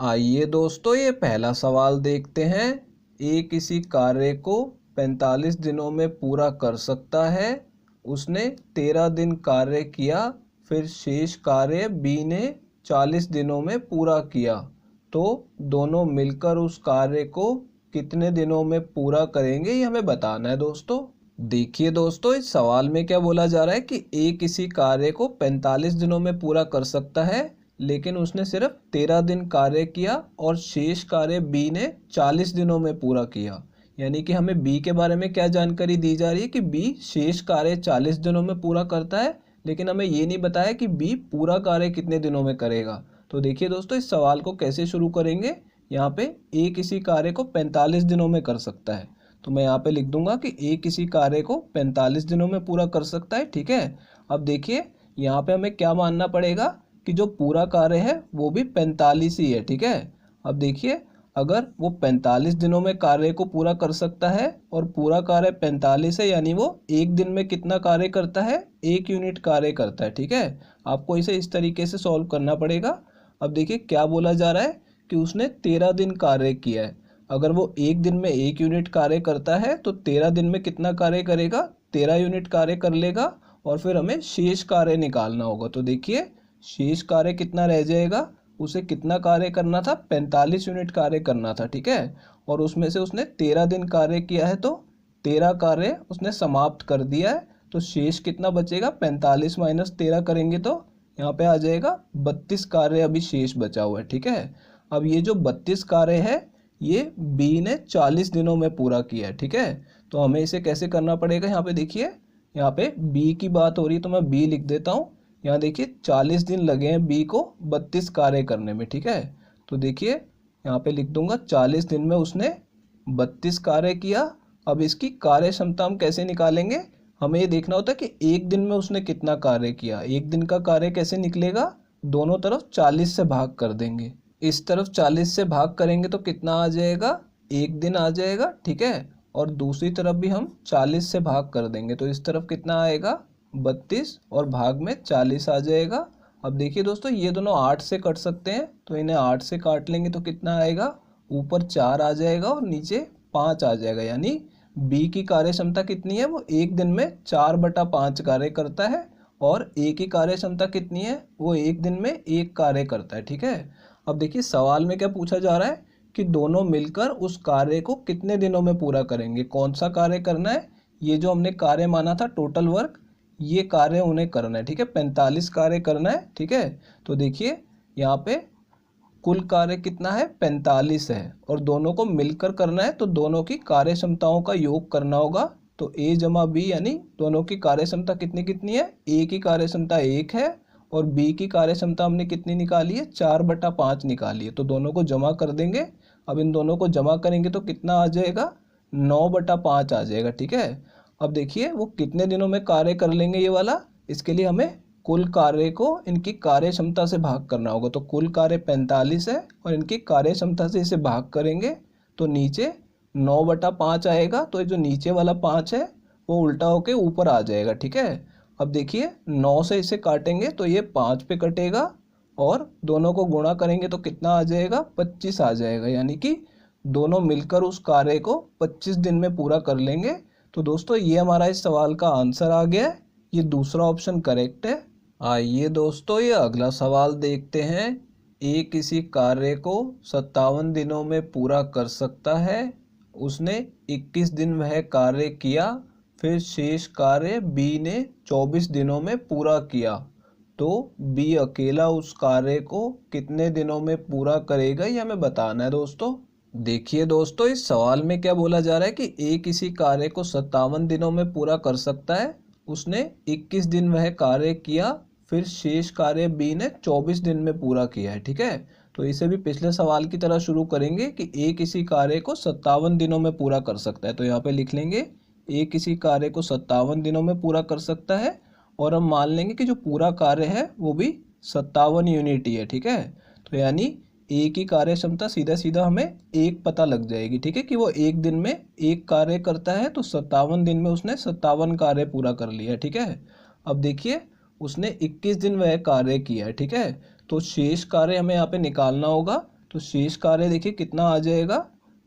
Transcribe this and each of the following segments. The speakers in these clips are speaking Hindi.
आइए दोस्तों, ये पहला सवाल देखते हैं। ए किसी कार्य को 45 दिनों में पूरा कर सकता है। उसने 13 दिन कार्य किया, फिर शेष कार्य बी ने 40 दिनों में पूरा किया। तो दोनों मिलकर उस कार्य को कितने दिनों में पूरा करेंगे, ये हमें बताना है दोस्तों। देखिए दोस्तों, इस सवाल में क्या बोला जा रहा है कि ए किसी कार्य को 45 दिनों में पूरा कर सकता है, लेकिन उसने सिर्फ 13 दिन कार्य किया और शेष कार्य बी ने 40 दिनों में पूरा किया। यानी कि हमें बी के बारे में क्या जानकारी दी जा रही है कि बी शेष कार्य 40 दिनों में पूरा करता है, लेकिन हमें ये नहीं बताया कि बी पूरा कार्य कितने दिनों में करेगा। तो देखिए दोस्तों, इस सवाल को कैसे शुरू करेंगे। यहाँ पे ए किसी कार्य को 45 दिनों में कर सकता है, तो मैं यहाँ पे लिख दूंगा कि ए किसी कार्य को 45 दिनों में पूरा कर सकता है। ठीक है, अब देखिए यहाँ पे हमें क्या मानना पड़ेगा कि जो पूरा कार्य है वो भी 45 ही है। ठीक है, अब देखिए अगर वो 45 दिनों में कार्य को पूरा कर सकता है और पूरा कार्य 45 है, यानी वो एक दिन में कितना कार्य करता है, 1 यूनिट कार्य करता है। ठीक है, आपको इसे इस तरीके से सॉल्व करना पड़ेगा। अब देखिए क्या बोला जा रहा है कि उसने 13 दिन कार्य किया है। अगर वो एक दिन में 1 यूनिट कार्य करता है तो 13 दिन में कितना कार्य करेगा, 13 यूनिट कार्य कर लेगा। और फिर हमें शेष कार्य निकालना होगा। तो देखिए शेष कार्य कितना रह जाएगा, उसे कितना कार्य करना था, 45 यूनिट कार्य करना था। ठीक है, और उसमें से उसने 13 दिन कार्य किया है, तो 13 कार्य उसने समाप्त कर दिया है। तो शेष कितना बचेगा, 45 माइनस 13 करेंगे तो यहाँ पे आ जाएगा 32 कार्य अभी शेष बचा हुआ है। ठीक है, अब ये जो 32 कार्य है ये बी ने 40 दिनों में पूरा किया है। ठीक है, तो हमें इसे कैसे करना पड़ेगा, यहाँ पे देखिए यहाँ पे बी की बात हो रही है तो मैं बी लिख देता हूँ। यहाँ देखिए 40 दिन लगे हैं बी को 32 कार्य करने में। ठीक है, तो देखिए यहाँ पे लिख दूंगा 40 दिन में उसने 32 कार्य किया। अब इसकी कार्य क्षमता हम कैसे निकालेंगे, हमें ये देखना होता है कि एक दिन में उसने कितना कार्य किया। एक दिन का कार्य कैसे निकलेगा, दोनों तरफ 40 से भाग कर देंगे। इस तरफ 40 से भाग करेंगे तो कितना आ जाएगा, एक दिन आ जाएगा। ठीक है, और दूसरी तरफ भी हम 40 से भाग कर देंगे तो इस तरफ कितना आएगा, 32 और भाग में 40 आ जाएगा। अब देखिए दोस्तों, ये दोनों 8 से कट सकते हैं तो इन्हें 8 से काट लेंगे तो कितना आएगा, ऊपर 4 आ जाएगा और नीचे 5 आ जाएगा। यानी बी की कार्य क्षमता कितनी है, वो एक दिन में 4/5 कार्य करता है। और ए की कार्य क्षमता कितनी है, वो एक दिन में 1 कार्य करता है। ठीक है, अब देखिए सवाल में क्या पूछा जा रहा है कि दोनों मिलकर उस कार्य को कितने दिनों में पूरा करेंगे। कौन सा कार्य करना है, ये जो हमने कार्य माना था टोटल वर्क, ये कार्य उन्हें करना है। ठीक है, 45 कार्य करना है। ठीक है, तो देखिए यहाँ पे कुल कार्य कितना है, 45 है और दोनों को मिलकर करना है तो दोनों की कार्य क्षमताओं का योग करना होगा। तो ए जमा बी यानी दोनों की कार्य क्षमता कितनी कितनी है, ए की कार्य क्षमता 1 है और बी की कार्य क्षमता हमने कितनी निकाली है, 4/5 निकाली है। तो दोनों को जमा कर देंगे। अब इन दोनों को जमा करेंगे तो कितना आ जाएगा, 9/5 आ जाएगा। ठीक है, अब देखिए वो कितने दिनों में कार्य कर लेंगे ये वाला, इसके लिए हमें कुल कार्य को इनकी कार्य क्षमता से भाग करना होगा। तो कुल कार्य 45 है और इनकी कार्य क्षमता से इसे भाग करेंगे तो नीचे 9/5 आएगा। तो ये जो नीचे वाला 5 है वो उल्टा होके ऊपर आ जाएगा। ठीक है, अब देखिए 9 से इसे काटेंगे तो ये 5 पे कटेगा और दोनों को गुणा करेंगे तो कितना आ जाएगा, 25 आ जाएगा। यानी कि दोनों मिलकर उस कार्य को 25 दिन में पूरा कर लेंगे। तो दोस्तों ये हमारा इस सवाल का आंसर आ गया है, ये दूसरा ऑप्शन करेक्ट है। आइए दोस्तों, ये अगला सवाल देखते हैं। ए किसी कार्य को 57 दिनों में पूरा कर सकता है। उसने 21 दिन वह कार्य किया, फिर शेष कार्य बी ने 24 दिनों में पूरा किया। तो बी अकेला उस कार्य को कितने दिनों में पूरा करेगा, ये हमें बताना है दोस्तों। देखिए दोस्तों, इस सवाल में क्या बोला जा रहा है कि ए किसी कार्य को 57 दिनों में पूरा कर सकता है। उसने 21 दिन वह कार्य किया, फिर शेष कार्य बी ने 24 दिन में पूरा किया है। ठीक है, तो इसे भी पिछले सवाल की तरह शुरू करेंगे कि ए किसी कार्य को 57 दिनों में पूरा कर सकता है। तो यहाँ पे लिख लेंगे ए किसी कार्य को 57 दिनों में पूरा कर सकता है और हम मान लेंगे कि जो पूरा कार्य है वो भी 57 यूनिट ही है। ठीक है, तो यानी ए की कार्य क्षमता सीधा सीधा हमें 1 पता लग जाएगी। ठीक है, कि वो एक दिन में 1 कार्य करता है तो 57 दिन में उसने 57 कार्य पूरा कर लिया। ठीक है, अब देखिए उसने 21 दिन वह कार्य किया है। ठीक है, तो शेष कार्य हमें यहाँ पे निकालना होगा तो शेष कार्य देखिए कितना आ जाएगा,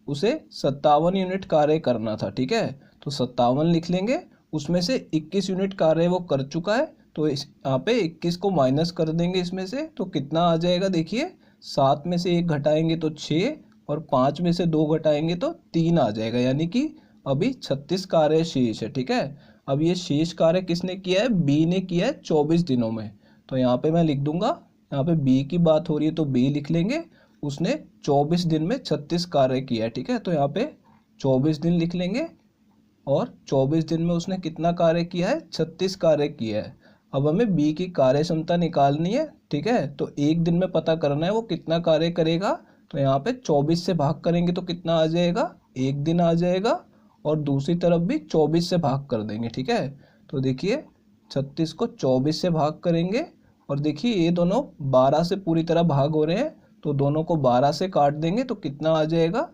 उसे 57 यूनिट कार्य करना था। ठीक है, तो 57 लिख लेंगे, उसमें से 21 यूनिट कार्य वो कर चुका है, तो इस यहाँ पे 21 को माइनस कर देंगे इसमें से, तो कितना आ जाएगा देखिए, 7 में से 1 घटाएंगे तो 6 और 5 में से 2 घटाएंगे तो 3 आ जाएगा, यानी कि अभी 36 कार्य शेष है। ठीक है, अब ये शेष कार्य किसने किया है, बी ने किया है 24 दिनों में। तो यहाँ पे मैं लिख दूंगा, यहाँ पे बी की बात हो रही है तो बी लिख लेंगे, उसने 24 दिन में 36 कार्य किया है। ठीक है, तो यहाँ पे 24 दिन लिख लेंगे और 24 दिन में उसने कितना कार्य किया है, 36 कार्य किया है। अब हमें बी की कार्य क्षमता निकालनी है। ठीक है, तो एक दिन में पता करना है वो कितना कार्य करेगा, तो यहाँ पे 24 से भाग करेंगे तो कितना आ जाएगा, एक दिन आ जाएगा, और दूसरी तरफ भी 24 से भाग कर देंगे। ठीक है, तो देखिए 36 को 24 से भाग करेंगे, और देखिए ये दोनों 12 से पूरी तरह भाग हो रहे हैं, तो दोनों को 12 से काट देंगे तो कितना आ जाएगा,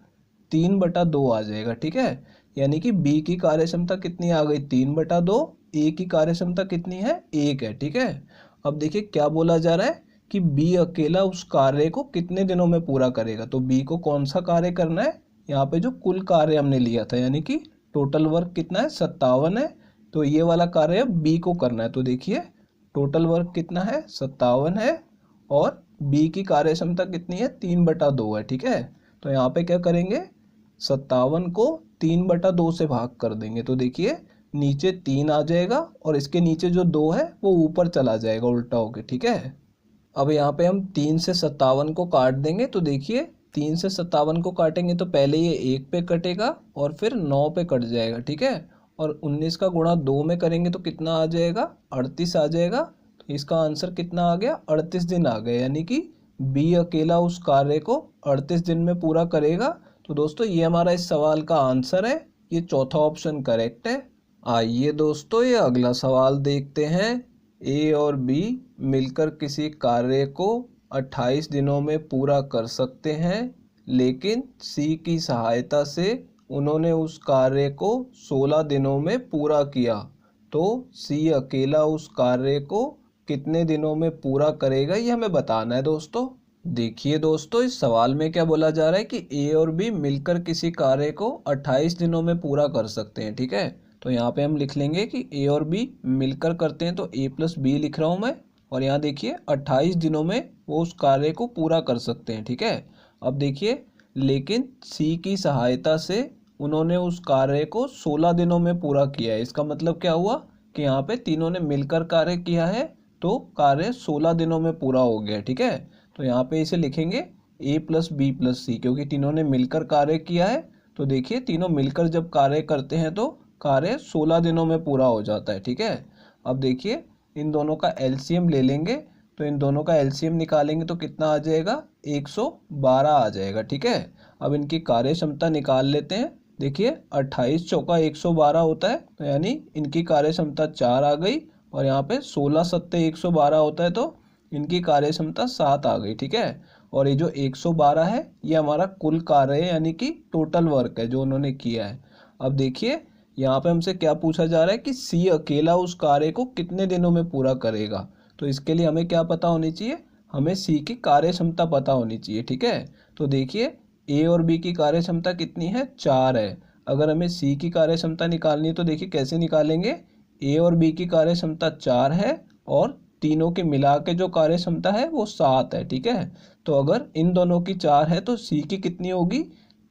3/2 आ जाएगा। ठीक है, यानी कि बी की कार्य क्षमता कितनी आ गई, 3/2, ए की कार्य क्षमता कितनी है, 1 है। ठीक है, अब देखिए क्या बोला जा रहा है कि बी अकेला उस कार्य को कितने दिनों में पूरा करेगा, तो बी को कौन सा कार्य करना है, यहाँ पे जो कुल कार्य हमने लिया था, यानी कि टोटल वर्क कितना है, 57 है, तो ये वाला कार्य बी को करना है। तो देखिए टोटल वर्क कितना है, 57 है, और बी की कार्य क्षमता कितनी है, 3/2 है। ठीक है, तो यहाँ पे क्या करेंगे, 57 को 3/2 से भाग कर देंगे, तो देखिए नीचे 3 आ जाएगा, और इसके नीचे जो 2 है वो ऊपर चला जाएगा उल्टा होके। ठीक है, अब यहाँ पे हम 3 से 57 को काट देंगे, तो देखिए 3 से 57 को काटेंगे तो पहले ये 1 पे कटेगा और फिर 9 पे कट जाएगा। ठीक है, और 19 का गुणा 2 में करेंगे तो कितना आ जाएगा, 38 आ जाएगा। तो इसका आंसर कितना आ गया, 38 दिन आ गए, यानी कि बी अकेला उस कार्य को 38 दिन में पूरा करेगा। तो दोस्तों ये हमारा इस सवाल का आंसर है, ये चौथा ऑप्शन करेक्ट है। आइए दोस्तों ये अगला सवाल देखते हैं। ए और बी मिलकर किसी कार्य को 28 दिनों में पूरा कर सकते हैं, लेकिन सी की सहायता से उन्होंने उस कार्य को 16 दिनों में पूरा किया, तो सी अकेला उस कार्य को कितने दिनों में पूरा करेगा, ये हमें बताना है दोस्तों। देखिए दोस्तों इस सवाल में क्या बोला जा रहा है कि ए और बी मिलकर किसी कार्य को 28 दिनों में पूरा कर सकते हैं। ठीक है, तो यहाँ पे हम लिख लेंगे कि ए और बी मिलकर करते हैं, तो ए प्लस बी लिख रहा हूँ मैं, और यहाँ देखिए 28 दिनों में वो उस कार्य को पूरा कर सकते हैं। ठीक है, अब देखिए लेकिन सी की सहायता से उन्होंने उस कार्य को 16 दिनों में पूरा किया है। इसका मतलब क्या हुआ कि यहाँ पे तीनों ने मिलकर कार्य किया है, तो कार्य 16 दिनों में पूरा हो गया। ठीक है, तो यहाँ पे इसे लिखेंगे ए प्लस बी प्लस सी, क्योंकि तीनों ने मिलकर कार्य किया है। तो देखिए तीनों मिलकर जब कार्य करते हैं तो कार्य 16 दिनों में पूरा हो जाता है। ठीक है, अब देखिए इन दोनों का एलसीएम ले लेंगे, तो इन दोनों का एलसीएम निकालेंगे तो कितना आ जाएगा, 112 आ जाएगा। ठीक है, अब इनकी कार्य क्षमता निकाल लेते हैं। देखिए 28 चौका 112 होता है, तो यानी इनकी कार्य क्षमता 4 आ गई, और यहाँ पे 16 सत्ते 112 होता है, तो इनकी कार्य क्षमता 7 आ गई। ठीक है, और ये जो 112 है ये हमारा कुल कार्य है, यानी कि टोटल वर्क है जो उन्होंने किया है। अब देखिए यहाँ पे हमसे क्या पूछा जा रहा है कि सी अकेला उस कार्य को कितने दिनों में पूरा करेगा, तो इसके लिए हमें क्या पता होनी चाहिए, हमें सी की कार्य क्षमता पता होनी चाहिए। ठीक है, तो देखिए ए और बी की कार्य क्षमता कितनी है, 4 है। अगर हमें सी की कार्य क्षमता निकालनी है तो देखिए कैसे निकालेंगे, ए और बी की कार्य क्षमता 4 है, और तीनों के मिला के जो कार्य क्षमता है वो 7 है। ठीक है, तो अगर इन दोनों की 4 है तो सी की कितनी होगी,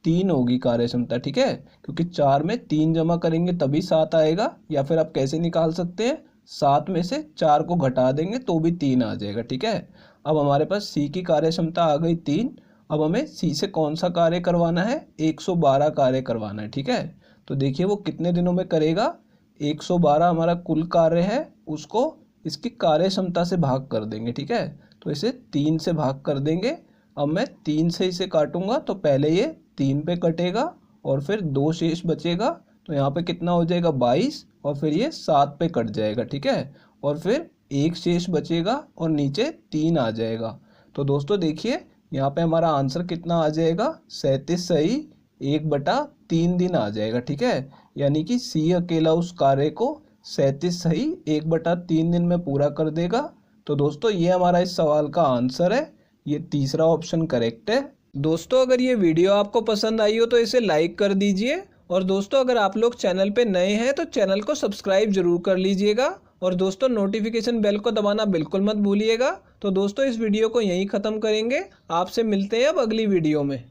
3 होगी कार्य क्षमता। ठीक है, क्योंकि 4 में 3 जमा करेंगे तभी 7 आएगा, या फिर आप कैसे निकाल सकते हैं, 7 में से 4 को घटा देंगे तो भी 3 आ जाएगा। ठीक है, अब हमारे पास सी की कार्य क्षमता आ गई 3। अब हमें सी से कौन सा कार्य करवाना है, 112 कार्य करवाना है। ठीक है, तो देखिए वो कितने दिनों में करेगा, 112 हमारा कुल कार्य है, उसको इसकी कार्य क्षमता से भाग कर देंगे। ठीक है, तो इसे 3 से भाग कर देंगे। अब मैं 3 से इसे काटूंगा तो पहले ये 3 पे कटेगा और फिर 2 शेष बचेगा, तो यहाँ पे कितना हो जाएगा 22, और फिर ये 7 पे कट जाएगा। ठीक है, और फिर 1 शेष बचेगा और नीचे 3 आ जाएगा। तो दोस्तों देखिए यहाँ पे हमारा आंसर कितना आ जाएगा, 37 सही 1/3 दिन आ जाएगा। ठीक है, यानी कि सी अकेला उस कार्य को 37 सही 1/3 दिन में पूरा कर देगा। तो दोस्तों ये हमारा इस सवाल का आंसर है, ये तीसरा ऑप्शन करेक्ट है। दोस्तों अगर ये वीडियो आपको पसंद आई हो तो इसे लाइक कर दीजिए। और दोस्तों अगर आप लोग चैनल पे नए हैं तो चैनल को सब्सक्राइब जरूर कर लीजिएगा। और दोस्तों नोटिफिकेशन बेल को दबाना बिल्कुल मत भूलिएगा। तो दोस्तों इस वीडियो को यहीं ख़त्म करेंगे। आपसे मिलते हैं अब अगली वीडियो में।